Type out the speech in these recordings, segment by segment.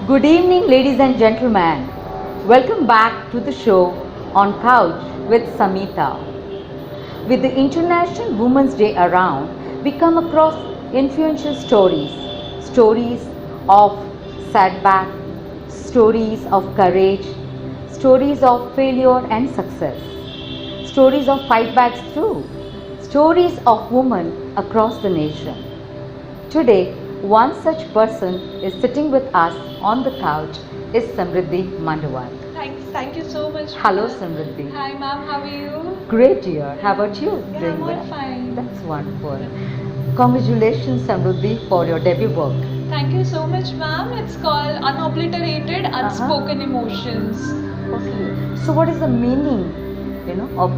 Good evening, ladies and gentlemen. Welcome back to the show On Couch with Samita. With the International Women's Day around, we come across influential stories of setback, stories of courage, stories of failure and success, stories of fightbacks too, stories of women across the nation. Today, one such person is sitting with us on the couch is Samridhhi Mandawat. Thank you so much. Hello, ma'am. Samridhhi. Hi, ma'am. How are you? Great, dear. How about you? Yeah, Doing I'm all well? fine. That's wonderful. Congratulations, Samridhhi, for your debut book. Thank you so much, ma'am. It's called Unobliterated Unspoken Emotions. Okay. So, what is the meaning, of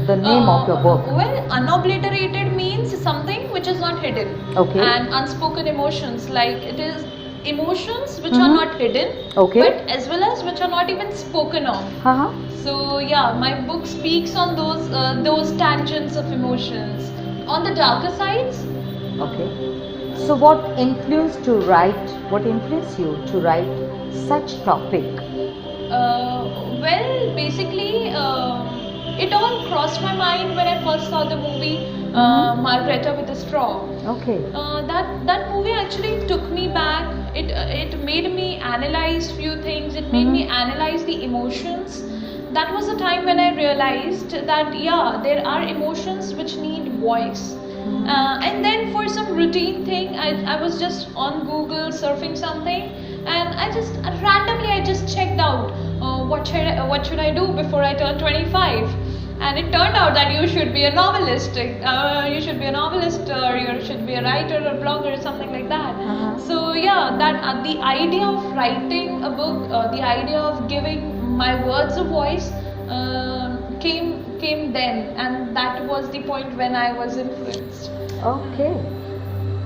the name of your book? Well, unobliterated means something which is not hidden. Okay. And unspoken emotions, like it is emotions which are not hidden, Okay. but as well as which are not even spoken of. Uh-huh. So yeah, my book speaks on those tangents of emotions, on the darker sides. Okay. So, what influenced you to write such topic? Well, basically, it all crossed my mind when I first saw the movie Margareta with a Straw. Okay. That movie actually took me back. It made me analyze few things. It made me analyze the emotions. That was the time when I realized that yeah, there are emotions which need voice. And then for some routine thing, I was just on Google surfing something, and I just checked out what should I do before I turn 25. And it turned out that you should be a novelist. You should be a novelist, or you should be a writer or blogger or something like that. So yeah, that the idea of writing a book, the idea of giving my words a voice, came then, and that was the point when I was influenced. Okay.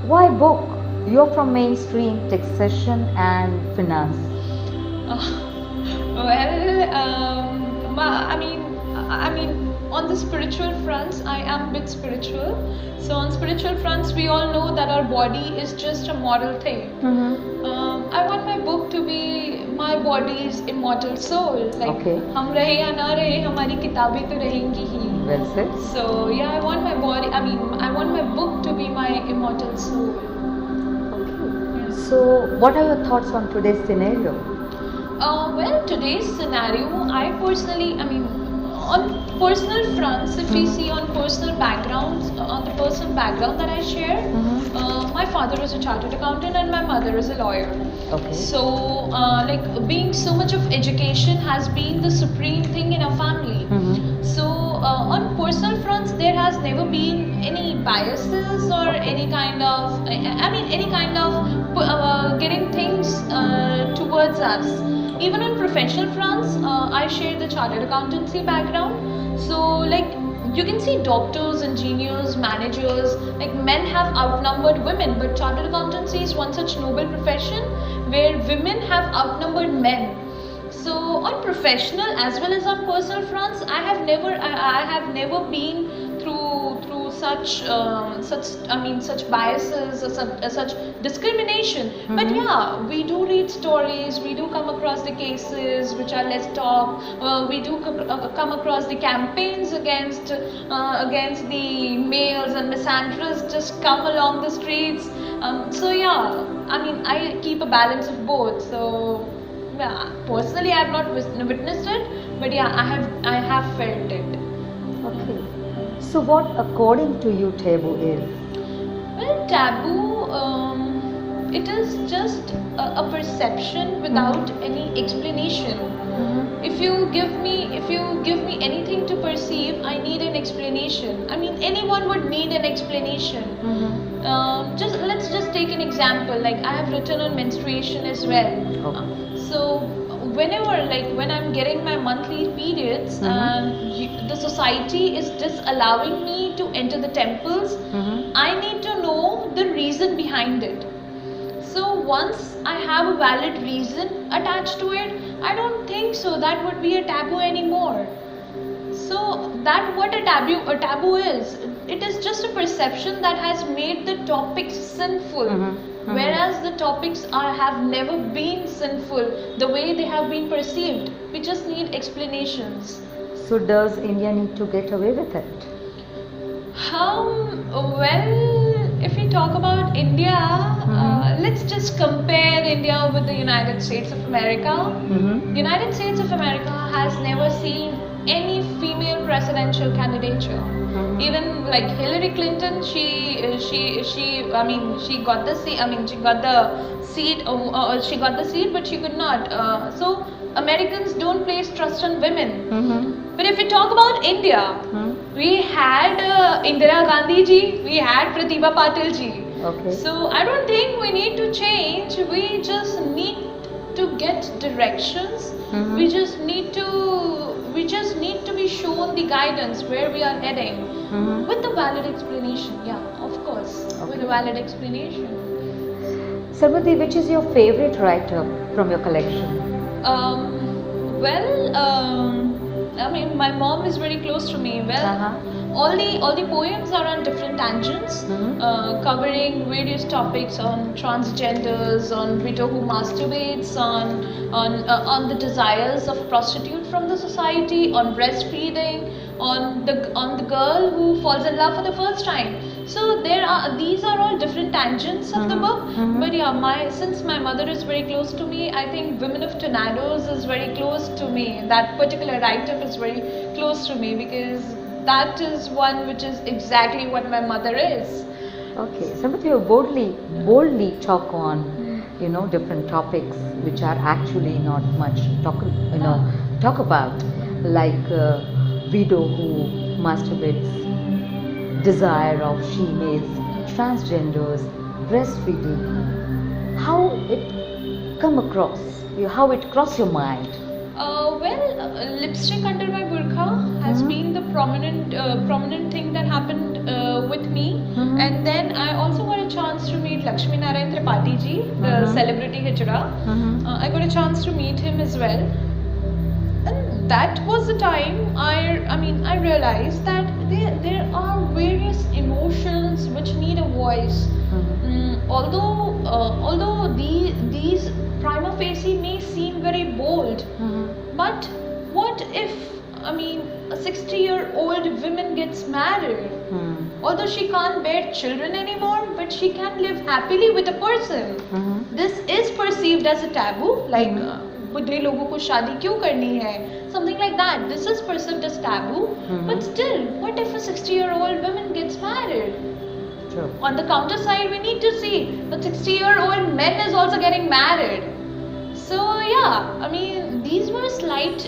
Why book? You're from mainstream, taxation and finance. Well, I mean, on the spiritual fronts, I am a bit spiritual. So on spiritual fronts, we all know that our body is just a mortal thing. I want my book to be my body's immortal soul. Like, Okay. हम रहे या ना रहे, हमारी किताबें तो रहेंगी ही. Well said. So yeah, I want my body. I want my book to be my immortal soul. Okay. So, what are your thoughts on today's scenario? Well, today's scenario, on personal fronts, if we see on personal backgrounds, on the personal background that I share, my father is a chartered accountant and my mother is a lawyer. Okay. So, being so much of education has been the supreme thing in our family. So, on personal fronts, there has never been any biases or any kind of, getting things towards us. Even on professional fronts, I share the chartered accountancy background. So, like, you can see doctors, engineers, managers, like men have outnumbered women, but chartered accountancy is one such noble profession where women have outnumbered men. So on professional as well as on personal fronts, I have never been through such biases or such discrimination. But yeah, we do read stories, we do come across the cases which are less talked. We do come across the campaigns against the males and misandrists just come along the streets. So yeah, I keep a balance of both. So yeah, personally I have not witnessed it, but yeah, I have felt it. Okay. So, what according to you taboo is? Well, taboo, it is just a perception without any explanation. If you give me anything to perceive, I need an explanation. I mean, anyone would need an explanation. Let's just take an example. Like, I have written on menstruation as well. Okay. So whenever, like, when I'm getting my monthly periods, the society is disallowing me to enter the temples, I need to know the reason behind it. So once I have a valid reason attached to it, I don't think so that would be a taboo anymore. So that what a taboo is, it is just a perception that has made the topic sinful. whereas the topics have never been sinful the way they have been perceived. We just need explanations. So does India need to get away with it? Well, if we talk about India, let's just compare India with the United States of America. United States of America has never seen any female presidential candidature. Even like Hillary Clinton, she got the seat. She got the seat, but she could not. So Americans don't place trust on women. But if we talk about India, we had Indira Gandhi ji, we had Pratibha Patil ji. Okay. So I don't think we need to change. We just need to get directions. We just need to be shown the guidance where we are heading with a valid explanation. Yeah, of course, with a valid explanation. Samridhhi, which is your favorite writer from your collection? My mom is very close to me. All the poems are on different tangents, covering various topics on transgenders, on widow who masturbates, on the desires of prostitute from the society, on breastfeeding, on the girl who falls in love for the first time. So these are all different tangents of the book. But yeah, since my mother is very close to me, I think Women of Tornadoes is very close to me. That particular write-up is very close to me because that is one which is exactly what my mother is. Okay, Samridhhi, you boldly talk on different topics which are actually not much talk about, like widow who masturbates, desire of she-males, transgenders, breastfeeding. How it come across you? How it crossed your mind? Lipstick under my burqa has been the prominent thing that happened with me. And then I also got a chance to meet Lakshmi Narayan Tripathi ji, the celebrity hijra. I got a chance to meet him as well. And that was the time I realized that there are various emotions which need a voice. Although these prima facie may seem very bold, but what if a 60-year-old woman gets married? Although she can't bear children anymore, but she can live happily with a person. This is perceived as a taboo, like बुढ़े लोगों को शादी क्यों करनी है, something like that. This is perceived as taboo. But still, what if a 60-year-old woman gets married? True. On the counter side, we need to see that 60-year-old men is also getting married. So yeah, these were slight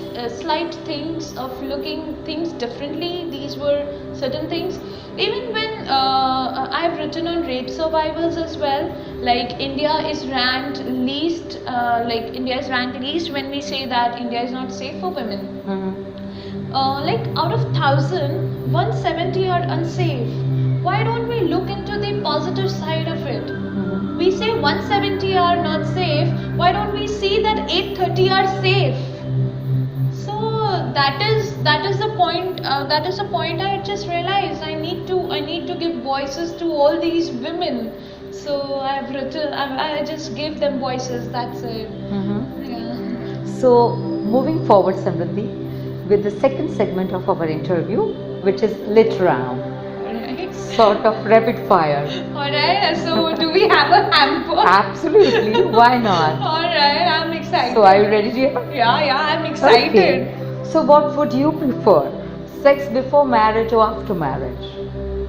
things of looking things differently. These were certain things. Even when I've written on rape survivors as well, like India is ranked least. When we say that India is not safe for women. Like out of 1,000, 170 are unsafe. Why don't we look into the positive side of it? We say 170 are not safe. Why don't we see that 830 are safe? So that is the point. That is the point. I just realized I need to give voices to all these women. So I've written. I just give them voices. That's it. Yeah. So moving forward, Samridhhi, with the second segment of our interview, which is lit round. Sort of rapid fire. Alright, so do we have a hamper? Absolutely, why not? Alright, I'm excited. So are you ready, dear? Yeah, I'm excited. Okay. So what would you prefer? Sex before marriage or after marriage?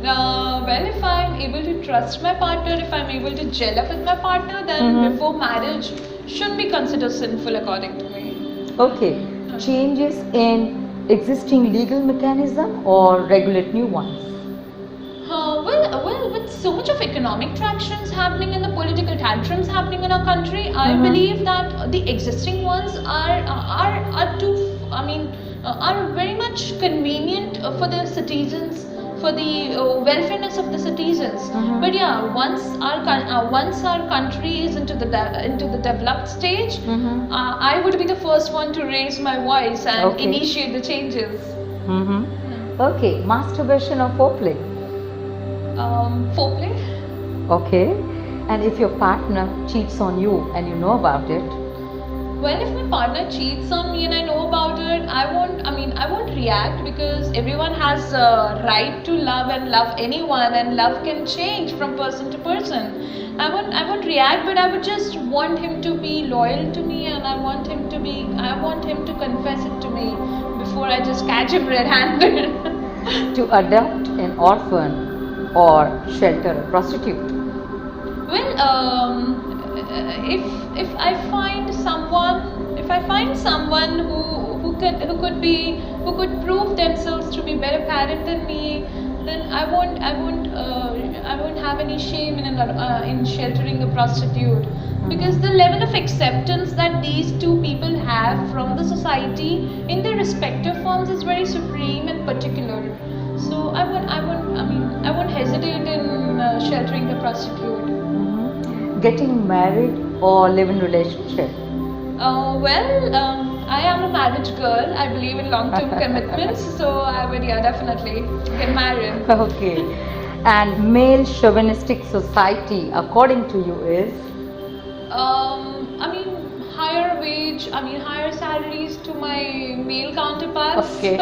If I'm able to trust my partner, if I'm able to gel up with my partner, then before marriage shouldn't be considered sinful according to me. Okay. Changes in existing legal mechanism or regulate new ones? With so much of economic tractions happening and the political tantrums happening in our country, I believe that the existing ones are very much convenient for the citizens, for the welfareness of the citizens. But yeah, once our country is into the developed stage, I would be the first one to raise my voice and initiate the changes. Okay, masturbation or foreplay? Foreplay. Okay. And if your partner cheats on you and you know about it, Well, if my partner cheats on me and I know about it, I won't react, because everyone has a right to love and love anyone, and love can change from person to person. I won't react, but I would just want him to be loyal to me, and I want him to confess it to me before I just catch him red-handed. to adopt an orphan or shelter a prostitute. Well, if I find someone who could prove themselves to be better parent than me, then I won't have any shame in sheltering a prostitute, because the level of acceptance that these two people have from the society in their respective forms is very supreme and particular. So I won't hesitate in sheltering the prostitute. Getting married or live in relationship. I am a marriage girl. I believe in long-term commitments, so I would, yeah, definitely get married. Okay. And male chauvinistic society, according to you, is? Higher salaries to my male counterparts. Okay.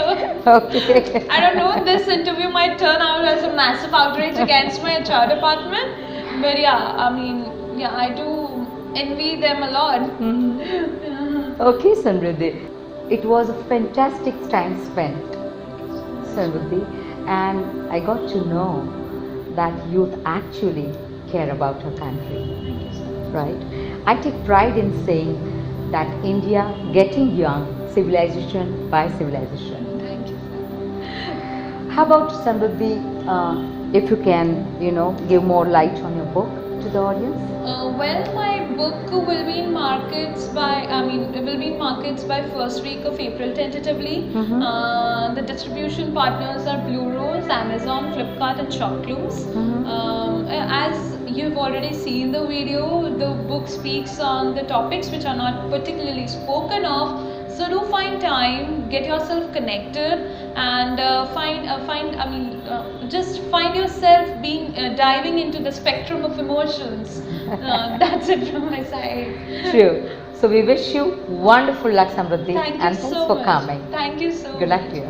Okay. I don't know, this interview might turn out as a massive outrage against my HR department, but yeah, I do envy them a lot. Okay, Samridhi. It was a fantastic time spent, Samridhi, and I got to know that youth actually care about her country. Right? I take pride in saying that India getting young, civilization by civilization. Thank you. How about Samridhi, if you can, give more light on your book to the audience? My book will be in markets by first week of April tentatively. The distribution partners are Blue Rose, Amazon, Flipkart, and Shopclues. As you've already seen the video, the book speaks on the topics which are not particularly spoken of. So do find time, get yourself connected, and just find yourself diving into the spectrum of emotions. That's it from my side. True. So we wish you wonderful luck, Samridhi, Thank you and thanks so for much. coming. Thank you so Good much. luck to you.